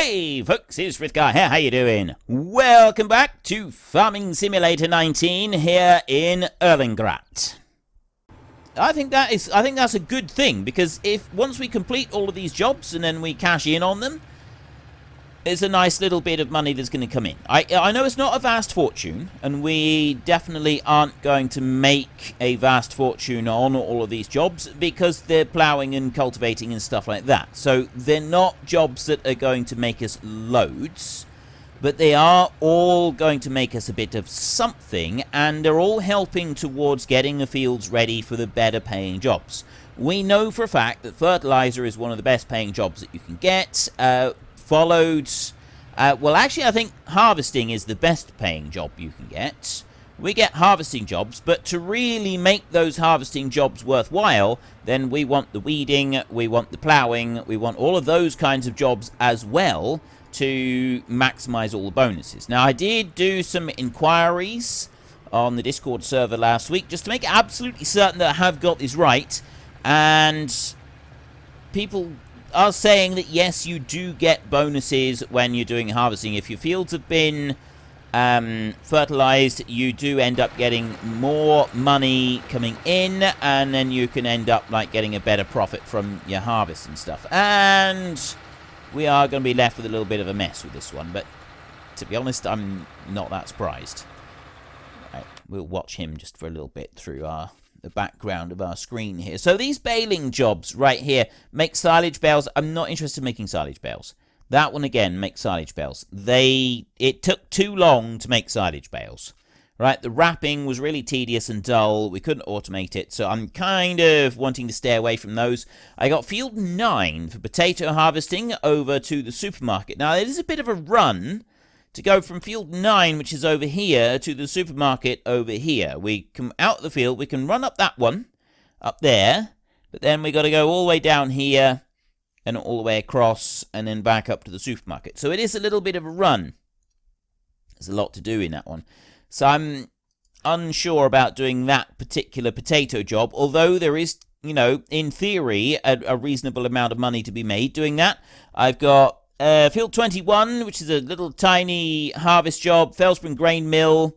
Hey folks, it's Frithgar here, how you doing? Welcome back to Farming Simulator 19 here in Erlengrat. I think that's a good thing, because if once we complete all of these jobs and then we cash in on them, there's a nice little bit of money that's going to come in. I know it's not a vast fortune, and we definitely aren't going to make a vast fortune on all of these jobs because they're ploughing and cultivating and stuff like that. So they're not jobs that are going to make us loads, but they are all going to make us a bit of something, and they're all helping towards getting the fields ready for the better paying jobs. We know for a fact that fertilizer is one of the best paying jobs that you can get. Followed, well actually I think harvesting is the best paying job you can get. We get harvesting jobs, but to really make those harvesting jobs worthwhile, then we want the weeding, we want the ploughing, we want all of those kinds of jobs as well to maximize all the bonuses. Now I did do some inquiries on the Discord server last week just to make absolutely certain that I have got this right, and people are saying that yes, you do get bonuses when you're doing harvesting. If your fields have been fertilized, you do end up getting more money coming in, and then you can end up like getting a better profit from your harvest and stuff. And we are going to be left with a little bit of a mess with this one, but to be honest, I'm not that surprised. Right, we'll watch him just for a little bit through the background of our screen here. So these baling jobs right here make silage bales. I'm not interested in making silage bales. That one again makes silage bales. It took too long to make silage bales. Right, the wrapping was really tedious and dull. We couldn't automate it, so I'm kind of wanting to stay away from those. I got field 9 for potato harvesting over to the supermarket. Now it is a bit of a run to go from field 9, which is over here, to the supermarket over here. We come out of the field, we can run up that one, up there, but then we got to go all the way down here, and all the way across, and then back up to the supermarket. So it is a little bit of a run. There's a lot to do in that one. So I'm unsure about doing that particular potato job, although there is, you know, in theory, a reasonable amount of money to be made doing that. I've got field 21, which is a little tiny harvest job. Fellspring grain mill.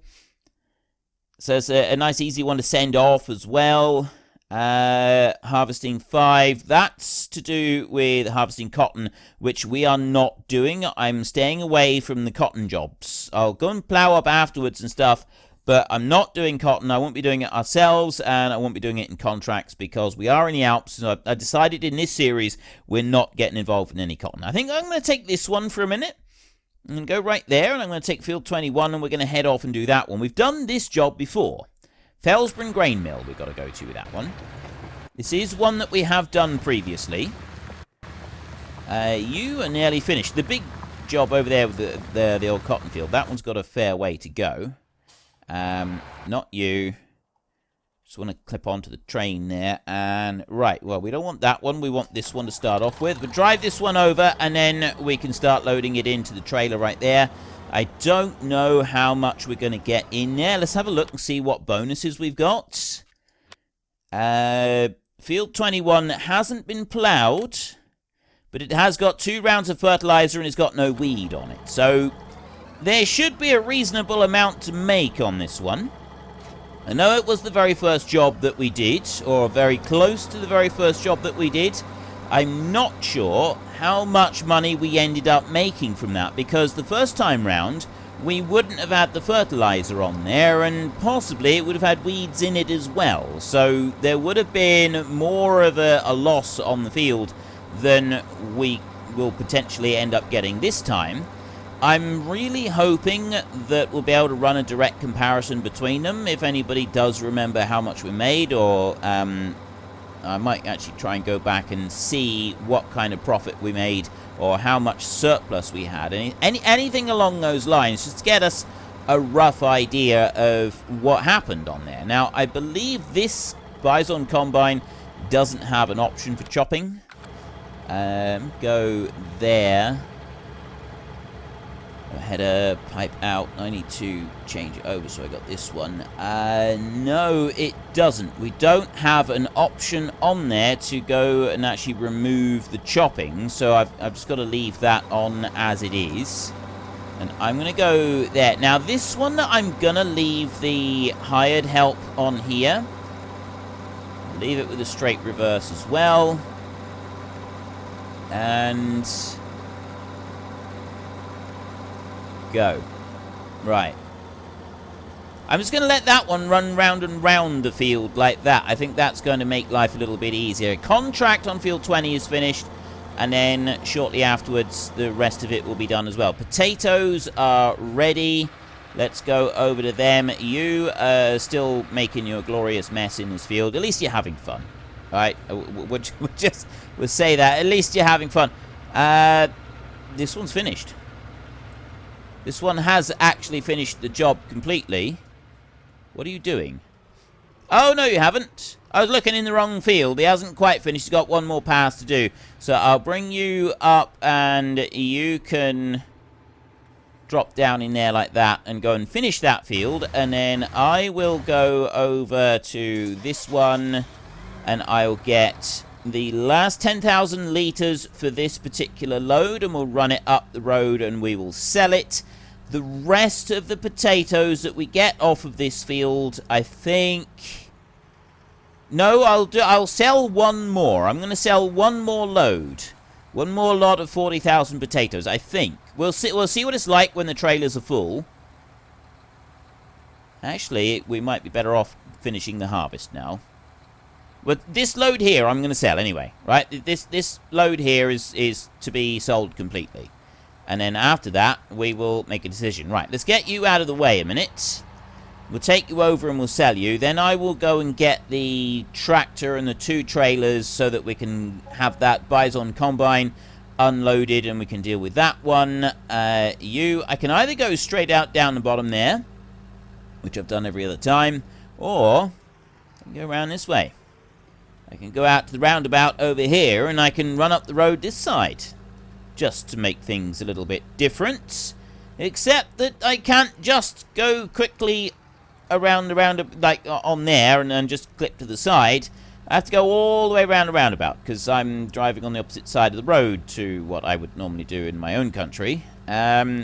So it's a nice easy one to send off as well. Harvesting 5. That's to do with harvesting cotton, which we are not doing. I'm staying away from the cotton jobs. I'll go and plough up afterwards and stuff, but I'm not doing cotton. I won't be doing it ourselves, and I won't be doing it in contracts because we are in the Alps. So I decided in this series we're not getting involved in any cotton. I think I'm going to take this one for a minute. I'm going to go right there, and I'm going to take field 21, and we're going to head off and do that one. We've done this job before. Fellspring grain mill we've got to go to with that one. This is one that we have done previously. You are nearly finished. The big job over there with the old cotton field, that one's got a fair way to go. Not you. Just want to clip onto the train there. And right, well, we don't want that one. We want this one to start off with. We'll drive this one over, and then we can start loading it into the trailer right there. I don't know how much we're going to get in there. Let's have a look and see what bonuses we've got. Field 21 hasn't been ploughed, but it has got 2 rounds of fertilizer and it's got no weed on it. So there should be a reasonable amount to make on this one. I know it was the very first job that we did, or very close to the very first job that we did. I'm not sure how much money we ended up making from that, because the first time round we wouldn't have had the fertilizer on there, and possibly it would have had weeds in it as well. So there would have been more of a loss on the field than we will potentially end up getting this time. I'm really hoping that we'll be able to run a direct comparison between them. If anybody does remember how much we made, or I might actually try and go back and see what kind of profit we made or how much surplus we had. Anything along those lines, just to get us a rough idea of what happened on there. Now, I believe this Bison Combine doesn't have an option for chopping. Go there. Header, pipe out. I need to change it over, so I got this one. No, it doesn't. We don't have an option on there to go and actually remove the chopping, so I've just got to leave that on as it is. And I'm going to go there. Now, this one, I'm going to leave the hired help on here. Leave it with a straight reverse as well. And go. Right. I'm just going to let that one run round and round the field like that. I think that's going to make life a little bit easier. Contract on field 20 is finished. And then shortly afterwards, the rest of it will be done as well. Potatoes are ready. Let's go over to them. You are still making your glorious mess in this field. At least you're having fun. Right? We'll say that. At least you're having fun. This one's finished. This one has actually finished the job completely. What are you doing? Oh, no, you haven't. I was looking in the wrong field. He hasn't quite finished. He's got one more pass to do. So I'll bring you up and you can drop down in there like that and go and finish that field. And then I will go over to this one and I'll get the last 10,000 litres for this particular load and we'll run it up the road and we will sell it. The rest of the potatoes that we get off of this field, I think... No, I'll sell one more. I'm going to sell one more load. One more lot of 40,000 potatoes, I think. We'll see what it's like when the trailers are full. Actually, we might be better off finishing the harvest now. But this load here I'm going to sell anyway, right? This load here is to be sold completely. And then after that, we will make a decision. Right, let's get you out of the way a minute. We'll take you over and we'll sell you. Then I will go and get the tractor and the 2 trailers so that we can have that Bison combine unloaded and we can deal with that one. I can either go straight out down the bottom there, which I've done every other time, or I can go around this way. I can go out to the roundabout over here and I can run up the road this side, just to make things a little bit different. Except that I can't just go quickly around the like on there and then just clip to the side. I have to go all the way around the roundabout because I'm driving on the opposite side of the road to what I would normally do in my own country,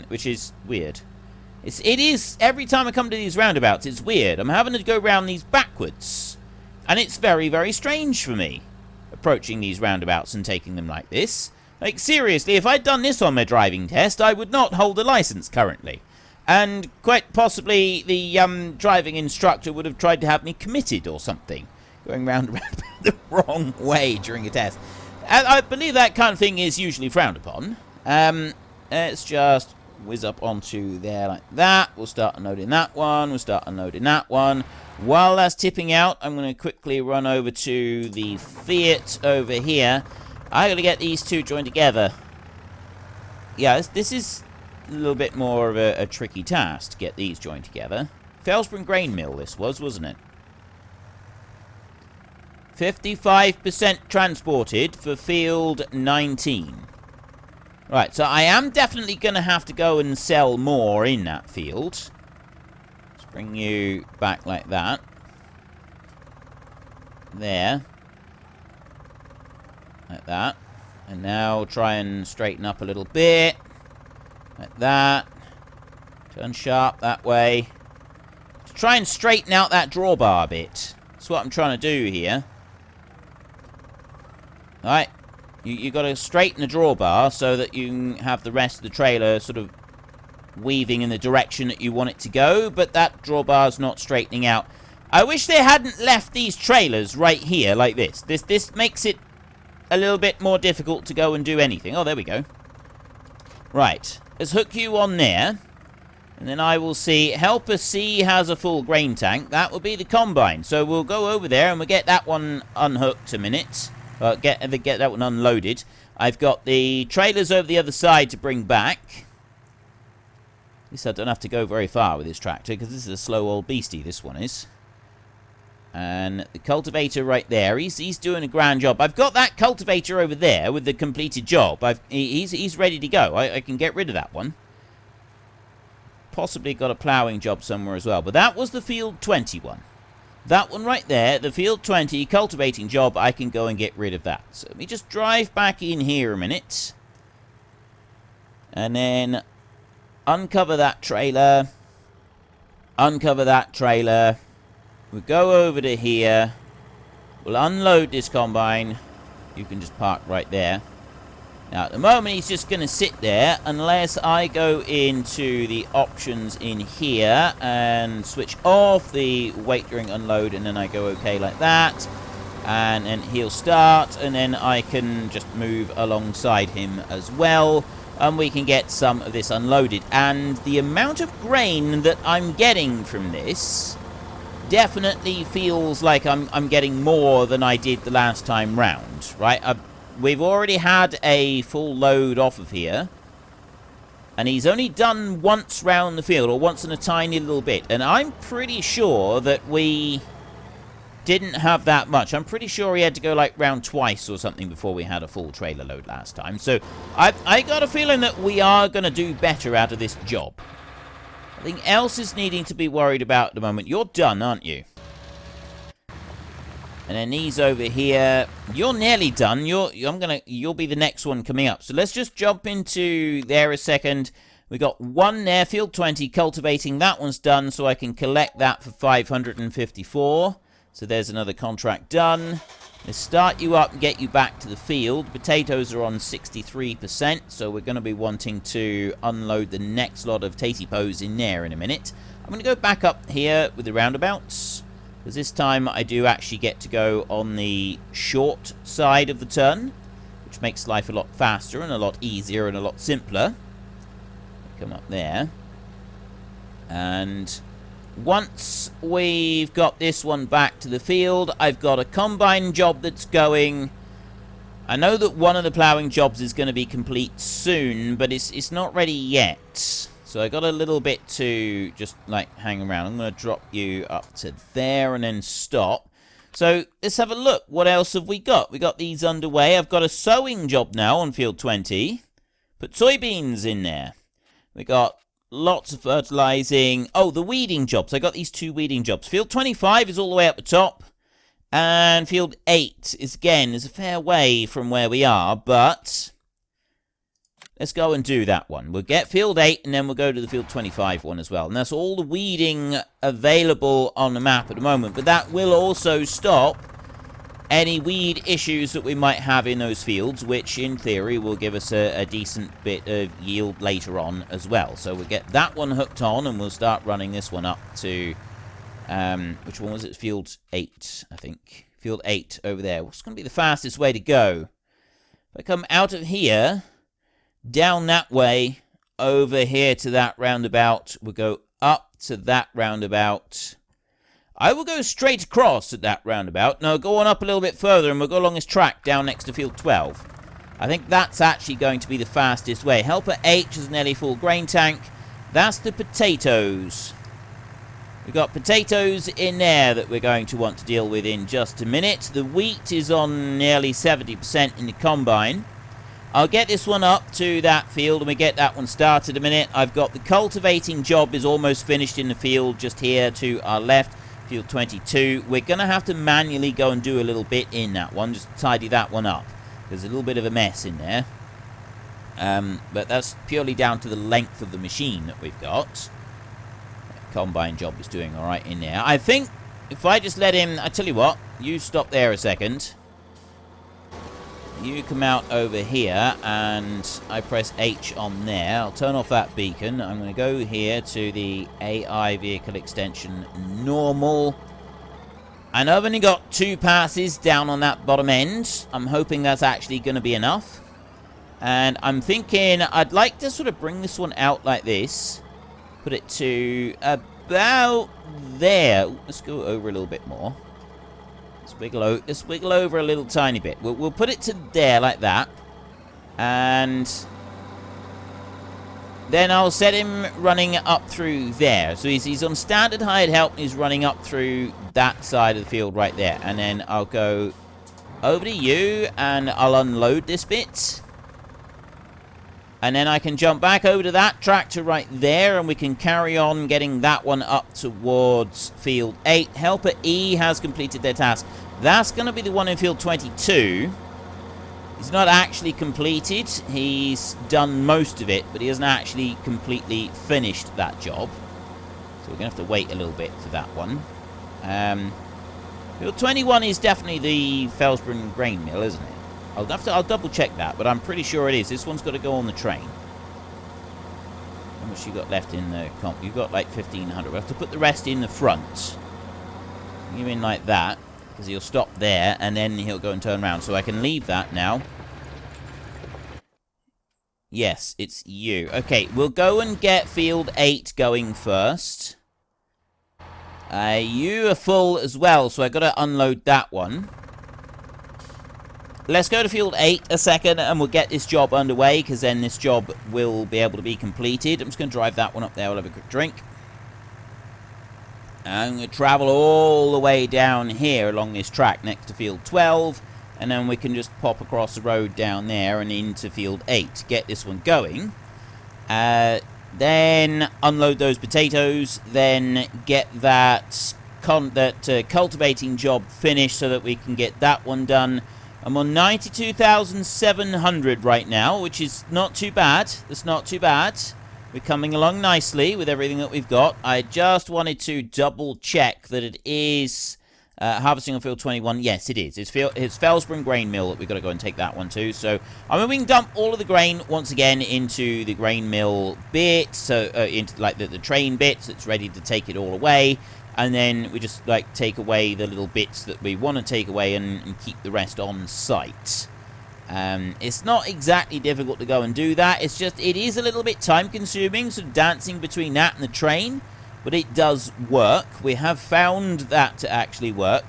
which is weird. It is every time I come to these roundabouts, it's weird. I'm having to go around these backwards, and it's very, very strange for me approaching these roundabouts and taking them like this. Like, seriously, if I'd done this on my driving test, I would not hold a license currently. And quite possibly the driving instructor would have tried to have me committed or something. Going round and round the wrong way during a test. I believe that kind of thing is usually frowned upon. Let's just whiz up onto there like that. We'll start unloading that one. We'll start unloading that one. While that's tipping out, I'm going to quickly run over to the Fiat over here. I got to get these 2 joined together. Yeah, this is a little bit more of a tricky task to get these joined together. Fellspring Grain Mill this was, wasn't it? 55% transported for field 19. Right, so I am definitely going to have to go and sell more in that field. Let's bring you back like that. There. Like that. And now try and straighten up a little bit. Like that. Turn sharp that way. To try and straighten out that drawbar bit. That's what I'm trying to do here. Alright. You got to straighten the drawbar so that you can have the rest of the trailer sort of weaving in the direction that you want it to go. But that drawbar's not straightening out. I wish they hadn't left these trailers right here like this. This makes it a little bit more difficult to go and do anything. Oh, there we go. Right. Let's hook you on there. And then I will see. Helper C has a full grain tank. That will be the combine. So we'll go over there and we'll get that one unhooked a minute. Get that one unloaded. I've got the trailers over the other side to bring back. At least I don't have to go very far with this tractor, because this is a slow old beastie, this one is. And the cultivator right there, he's doing a grand job. I've got that cultivator over there with the completed job. He's ready to go. I can get rid of that one. possibly got a ploughing job somewhere as well. But that was the field 20 one. That one right there, the field 20 cultivating job, I can go and get rid of that. So let me just drive back in here a minute. And then uncover that trailer. Uncover that trailer. We'll go over to here. We'll unload this combine. You can just park right there. Now, at the moment, he's just going to sit there unless I go into the options in here and switch off the wait during unload, and then I go okay like that. And then he'll start, and then I can just move alongside him as well, and we can get some of this unloaded. And the amount of grain that I'm getting from this definitely feels like I'm getting more than I did the last time round, right? We've already had a full load off of here. And he's only done once round the field, or once in a tiny little bit. And I'm pretty sure that we didn't have that much. I'm pretty sure he had to go like round twice or something before we had a full trailer load last time. So I got a feeling that we are going to do better out of this job. Nothing else is needing to be worried about at the moment. You're done, aren't you? And then these over here. You're nearly done. You'll be the next one coming up. So let's just jump into there a second. We got one there, field 20 cultivating. That one's done, so I can collect that for 554. So there's another contract done. Let's start you up and get you back to the field. Potatoes are on 63%, so we're going to be wanting to unload the next lot of tatipos in there in a minute. I'm going to go back up here with the roundabouts, because this time I do actually get to go on the short side of the turn, which makes life a lot faster and a lot easier and a lot simpler. Come up there. And once we've got this one back to the field, I've got a combine job that's going. I know that one of the ploughing jobs is going to be complete soon, but it's not ready yet. So I got a little bit to just like hang around. I'm going to drop you up to there and then stop. So let's have a look. What else have we got? We got these underway. I've got a sowing job now on field 20. Put soybeans in there. We got lots of fertilizing. Oh, the weeding jobs. I got these two weeding jobs. Field 25 is all the way up the top. And field 8 is a fair way from where we are, but let's go and do that one. We'll get field 8 and then we'll go to the field 25 one as well. And that's all the weeding available on the map at the moment, but that will also stop any weed issues that we might have in those fields, which in theory will give us a decent bit of yield later on as well. So we'll get that one hooked on and we'll start running this one up to, which one was it? Field 8, I think. Field 8 over there. What's going to be the fastest way to go? If I come out of here, down that way, over here to that roundabout, we'll go up to that roundabout. I will go straight across at that roundabout. No, go on up a little bit further and we'll go along this track down next to field 12. I think that's actually going to be the fastest way. Helper H is nearly full grain tank. That's the potatoes. We've got potatoes in there that we're going to want to deal with in just a minute. The wheat is on nearly 70% in the combine. I'll get this one up to that field and we get that one started a minute. I've got the cultivating job is almost finished in the field just here to our left. Field 22. We're going to have to manually go and do a little bit in that one. Just tidy that one up. There's a little bit of a mess in there. But that's purely down to the length of the machine that we've got. That combine job is doing alright in there. I think if I just let him... I tell you what. You stop there a second. You come out over here and I press H on there. I'll turn off that beacon. I'm going to go here to the AI vehicle extension normal. I know I've only got 2 passes down on that bottom end. I'm hoping that's actually going to be enough. And I'm thinking I'd like to sort of bring this one out like this. Put it to about there. Ooh, let's go over a little bit more. Let's wiggle over a little tiny bit. We'll put it to there like that. And then I'll set him running up through there. So he's on standard hired help and he's running up through that side of the field right there. And then I'll go over to you and I'll unload this bit. And then I can jump back over to that tractor right there, and we can carry on getting that one up towards field 8. Helper E has completed their task. That's going to be the one in field 22. He's not actually completed. He's done most of it, but he hasn't actually completely finished that job. So we're going to have to wait a little bit for that one. Field 21 is definitely the Felsborough grain mill, isn't it? I'll double check that, but I'm pretty sure it is. This one's got to go on the train. How much you got left in the comp? You've got like 1,500. We'll have to put the rest in the front. You in like that, because he'll stop there, and then he'll go and turn around. So I can leave that now. Yes, it's you. Okay, we'll go and get field 8 going first. You are full as well, so I got to unload that one. Let's go to field 8 a second, and we'll get this job underway, because then this job will be able to be completed. I'm just going to drive that one up there. We'll have a quick drink. I'm going to travel all the way down here along this track next to field 12, and then we can just pop across the road down there and into field 8. Get this one going. Then unload those potatoes, then get that cultivating job finished so that we can get that one done. I'm on 92,700 right now, which is not too bad. That's not too bad. We're coming along nicely with everything that we've got. I just wanted to double check that it is harvesting on field 21. Yes, it is. It's Felsborough grain mill that we've got to go and take that one too. So I mean, we can dump all of the grain once again into the grain mill bit, so into like the train bits. It's ready to take it all away. And then we just, like, take away the little bits that we want to take away and keep the rest on site. It's not exactly difficult to go and do that. It's just, it is a little bit time-consuming, sort of dancing between that and the train. But it does work. We have found that to actually work.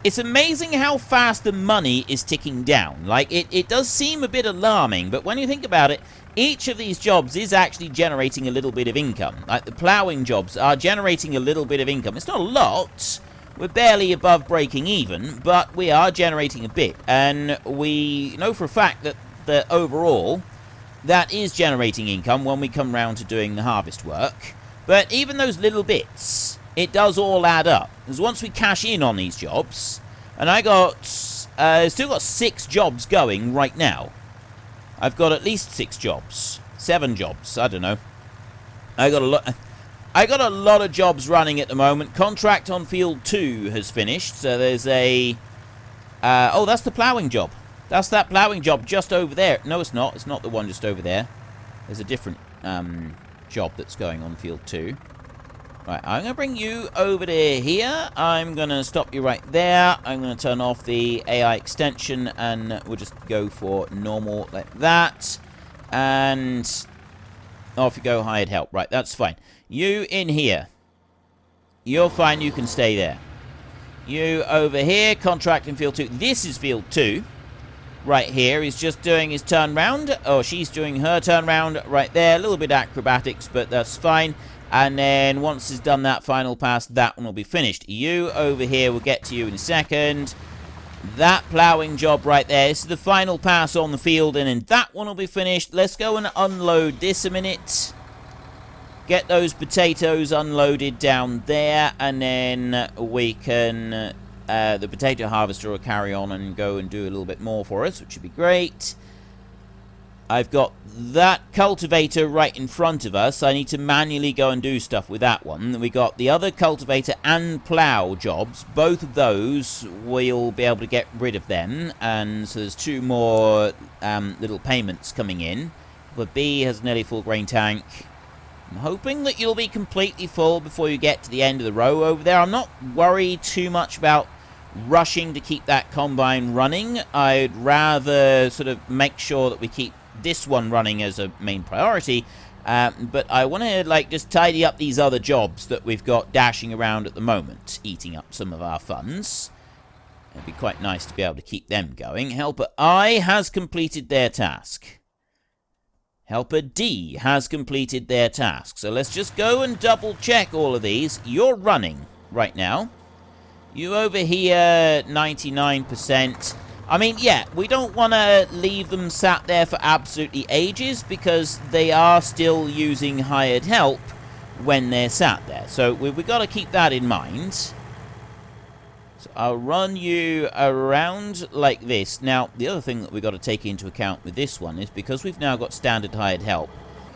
It's amazing how fast the money is ticking down. Like, it does seem a bit alarming, but when you think about it, each of these jobs is actually generating a little bit of income. Like, the ploughing jobs are generating a little bit of income. It's not a lot. We're barely above breaking even, but we are generating a bit. And we know for a fact that overall, that is generating income when we come round to doing the harvest work. But even those little bits, it does all add up. Because once we cash in on these jobs, and I got, still got 6 jobs going right now. I've got at least 6 jobs. 7 jobs, I don't know. I got a lot of jobs running at the moment. Contract on field 2 has finished. So there's a, oh, that's the ploughing job. That's that ploughing job just over there. No, it's not. It's not the one just over there. There's a different, job that's going on field 2. Right, I'm going to bring you over to here. I'm going to stop you right there. I'm going to turn off the AI extension, and we'll just go for normal like that. And off you go, hired help. Right, that's fine. You in here. You're fine, you can stay there. You over here, contract in field 2. This is field 2. Right here, he's just doing his turn round. Oh, she's doing her turn round right there. A little bit acrobatics, but that's fine. And then once he's done that final pass, that one will be finished. You over here, we'll get to you in a second. That ploughing job right there. This is the final pass on the field, and then that one will be finished. Let's go and unload this a minute. Get those potatoes unloaded down there, and then we can... the potato harvester will carry on and go and do a little bit more for us, which would be great. I've got that cultivator right in front of us. I need to manually go and do stuff with that one. We got the other cultivator and plough jobs. Both of those, we'll be able to get rid of them. And so there's 2 more little payments coming in. But B has nearly full grain tank. I'm hoping that you'll be completely full before you get to the end of the row over there. I'm not worried too much about rushing to keep that combine running. I'd rather sort of make sure that we keep this one running as a main priority, but I want to like just tidy up these other jobs that we've got dashing around at the moment, eating up some of our funds. It'd be quite nice to be able to keep them going. Helper I has completed their task. Helper D has completed their task. So let's just go and double check all of these. You're running right now. You over here, 99%. I mean, yeah, we don't want to leave them sat there for absolutely ages because they are still using hired help when they're sat there. So we've got to keep that in mind. So I'll run you around like this. Now, the other thing that we've got to take into account with this one is because we've now got standard hired help,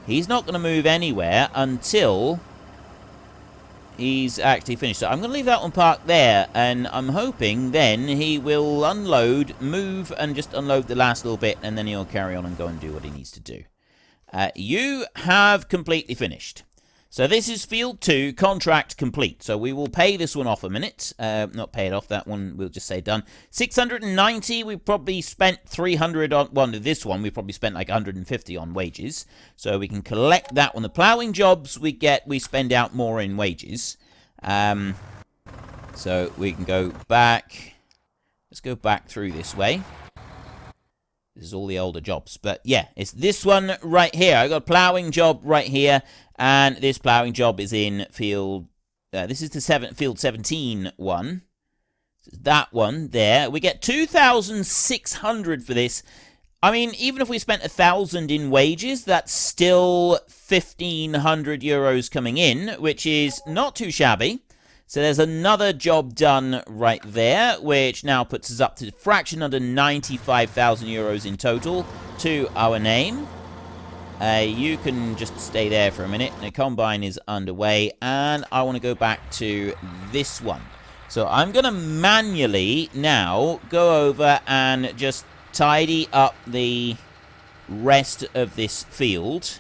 he's not going to move anywhere until he's actually finished. So I'm going to leave that one parked there, and I'm hoping then he will unload, move, and just unload the last little bit, and then he'll carry on and go and do what he needs to do. You have completely finished. So this is field 2, contract complete. So we will pay this one off a minute. Not pay it off, that one we'll just say done. 690, we probably spent 300 on, well, this one we probably spent like 150 on wages. So we can collect that one. The ploughing jobs we spend out more in wages. So we can go back. Let's go back through this way. This is all the older jobs. But yeah, it's this one right here. I got a ploughing job right here. And this ploughing job is in field... this is the field 17 one. That one there. We get 2,600 for this. I mean, even if we spent 1,000 in wages, that's still 1,500 euros coming in, which is not too shabby. So there's another job done right there, which now puts us up to a fraction under 95,000 euros in total to our name. You can just stay there for a minute. The combine is underway, and I want to go back to this one. So I'm going to manually now go over and just tidy up the rest of this field.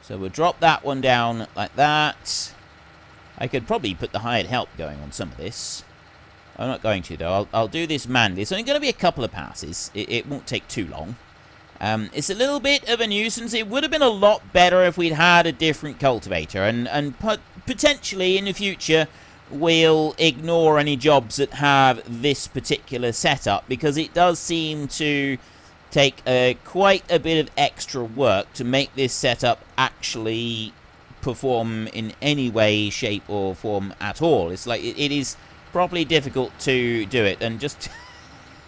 So we'll drop that one down like that. I could probably put the hired help going on some of this. I'm not going to, though. I'll do this manually. It's only going to be a couple of passes. It won't take too long. It's a little bit of a nuisance. It would have been a lot better if we'd had a different cultivator. And potentially in the future, we'll ignore any jobs that have this particular setup, because it does seem to take quite a bit of extra work to make this setup actually perform in any way, shape, or form at all. It's like it is properly difficult to do it, and just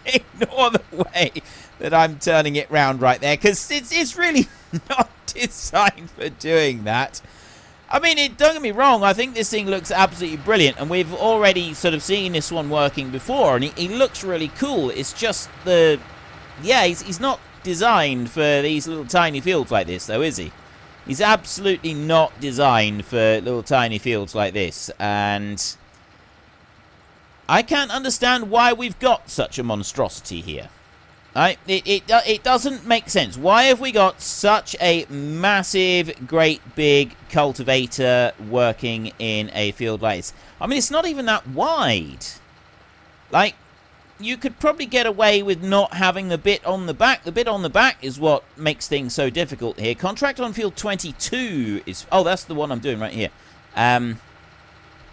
ignore the way that I'm turning it round right there, because it's really not designed for doing that. I mean, don't get me wrong, I think this thing looks absolutely brilliant, and we've already sort of seen this one working before, and he looks really cool. It's just he's not designed for these little tiny fields like this, though, is he? He's absolutely not designed for little tiny fields like this, and I can't understand why we've got such a monstrosity here. It doesn't make sense. Why have we got such a massive, great, big cultivator working in a field like this? I mean, it's not even that wide. Like, you could probably get away with not having the bit on the back. The bit on the back is what makes things so difficult here. Contract on field 22 is... Oh, that's the one I'm doing right here.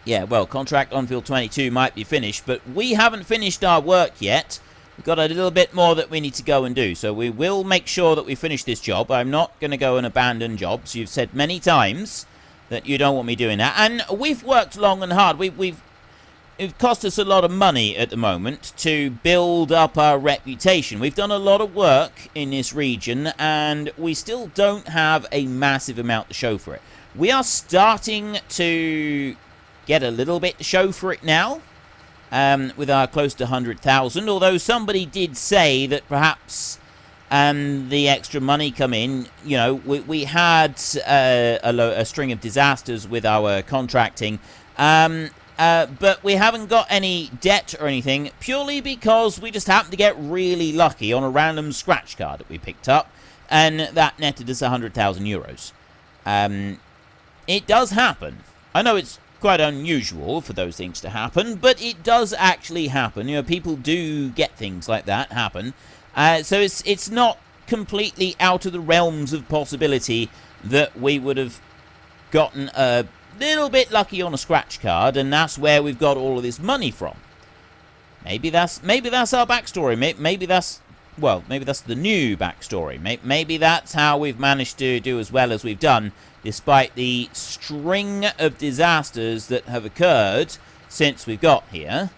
Yeah, well, contract on field 22 might be finished, but we haven't finished our work yet. We've got a little bit more that we need to go and do, so we will make sure that we finish this job. I'm not going to go and abandon jobs. You've said many times that you don't want me doing that, and we've worked long and hard. It cost us a lot of money at the moment to build up our reputation. We've done a lot of work in this region, and we still don't have a massive amount to show for it. We are starting to get a little bit to show for it now, with our close to 100,000, although somebody did say that perhaps the extra money come in. You know, we had a string of disasters with our contracting, but we haven't got any debt or anything, purely because we just happened to get really lucky on a random scratch card that we picked up, and that netted us 100,000 euros. It does happen. I know it's quite unusual for those things to happen, but it does actually happen. You know, people do get things like that happen. So it's not completely out of the realms of possibility that we would have gotten a little bit lucky on a scratch card, and that's where we've got all of this money from. Maybe that's our backstory. Maybe that's the new backstory. Maybe that's how we've managed to do as well as we've done, despite the string of disasters that have occurred since we've got here.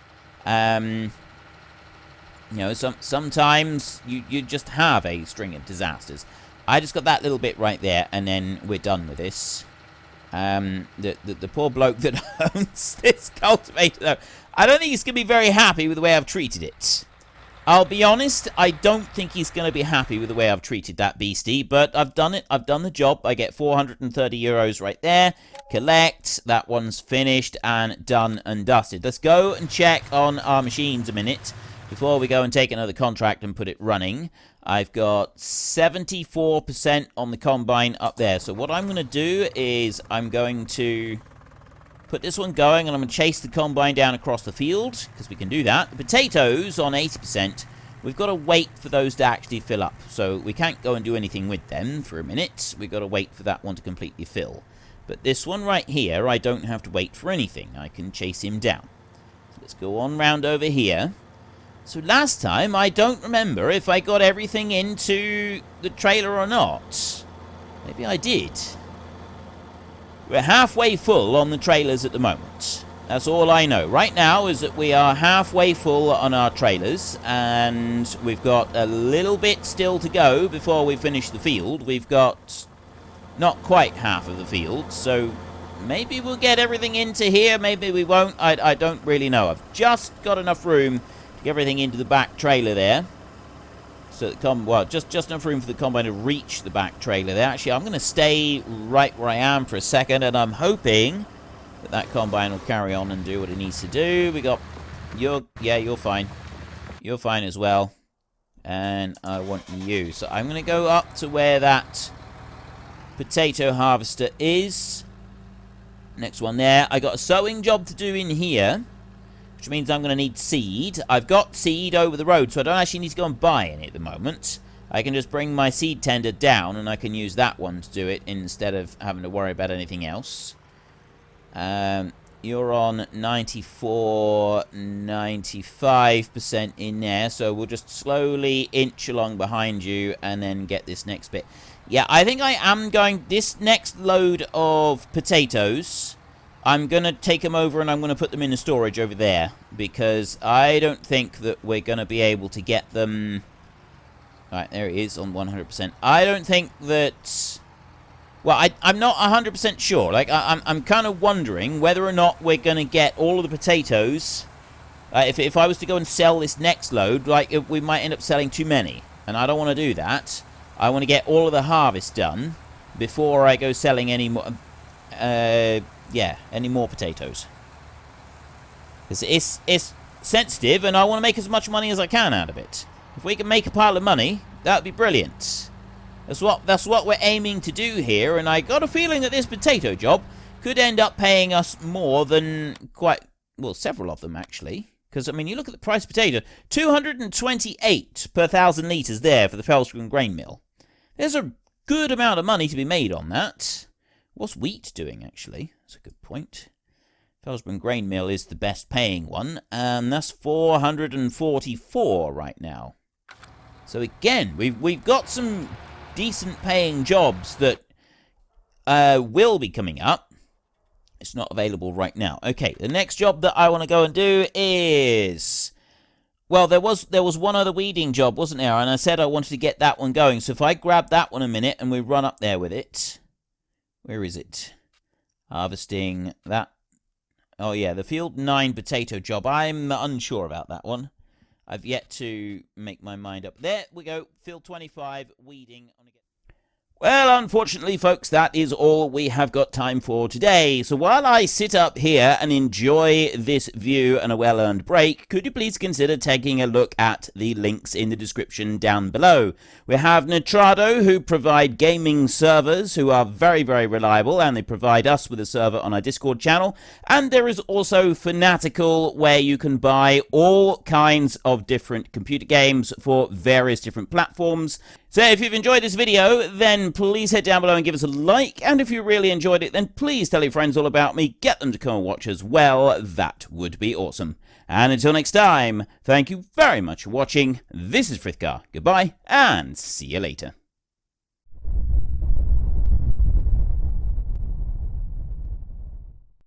You know, sometimes you just have a string of disasters. I just got that little bit right there, and then we're done with this. The poor bloke that owns this cultivator, though, I don't think he's going to be very happy with the way I've treated it. I'll be honest, I don't think he's going to be happy with the way I've treated that beastie, but I've done it. I've done the job. I get 430 euros right there. Collect. That one's finished and done and dusted. Let's go and check on our machines a minute before we go and take another contract and put it running. I've got 74% on the combine up there. So what I'm going to do is I'm going to put this one going, and I'm going to chase the combine down across the field, because we can do that. The potatoes on 80%, we've got to wait for those to actually fill up. So we can't go and do anything with them for a minute. We've got to wait for that one to completely fill. But this one right here, I don't have to wait for anything. I can chase him down. So let's go on round over here. So last time, I don't remember if I got everything into the trailer or not. Maybe I did. We're halfway full on the trailers at the moment. That's all I know. Right now is that we are halfway full on our trailers, and we've got a little bit still to go before we finish the field. We've got not quite half of the field, so maybe we'll get everything into here, maybe we won't. I don't really know. I've just got enough room to get everything into the back trailer there. So just enough room for the combine to reach the back trailer there. Actually, I'm going to stay right where I am for a second, and I'm hoping that that combine will carry on and do what it needs to do. We got you're fine. You're fine as well. And I want you. So I'm going to go up to where that potato harvester is. Next one there. I got a sowing job to do in here, which means I'm going to need seed. I've got seed over the road, so I don't actually need to go and buy any at the moment. I can just bring my seed tender down, and I can use that one to do it instead of having to worry about anything else. You're on 94, 95% in there, so we'll just slowly inch along behind you and then get this next bit. Yeah, I think I am going... This next load of potatoes, I'm going to take them over and I'm going to put them in the storage over there, because I don't think that we're going to be able to get them... Right, there it is on 100%. I don't think that... Well, I'm not 100% sure. Like, I'm kind of wondering whether or not we're going to get all of the potatoes. If I was to go and sell this next load, like, we might end up selling too many. And I don't want to do that. I want to get all of the harvest done before I go selling any more... yeah, any more potatoes. It's sensitive, and I want to make as much money as I can out of it. If we can make a pile of money, that would be brilliant. That's what we're aiming to do here, and I got a feeling that this potato job could end up paying us more than well, several of them, actually. Because, I mean, you look at the price of potato, 228 per 1,000 litres there for the Felsgren grain mill. There's a good amount of money to be made on that. What's wheat doing, actually? That's a good point. Felsgren grain mill is the best paying one, and that's 444 right now. So again, we've got some decent paying jobs that will be coming up. It's not available right now. Okay, the next job that I want to go and do is... Well, there was one other weeding job, wasn't there? And I said I wanted to get that one going. So if I grab that one a minute and we run up there with it... Where is it? Harvesting that. Oh, yeah, the Field 9 potato job. I'm unsure about that one. I've yet to make my mind up. There we go. Field 25, weeding. Well, unfortunately, folks, that is all we have got time for today. So while I sit up here and enjoy this view and a well-earned break, could you please consider taking a look at the links in the description down below? We have Nitrado, who provide gaming servers, who are very, very reliable, and they provide us with a server on our Discord channel. And there is also Fanatical, where you can buy all kinds of different computer games for various different platforms. So if you've enjoyed this video, then please head down below and give us a like. And if you really enjoyed it, then please tell your friends all about me. Get them to come and watch as well. That would be awesome. And until next time, thank you very much for watching. This is Frithgar. Goodbye, and see you later.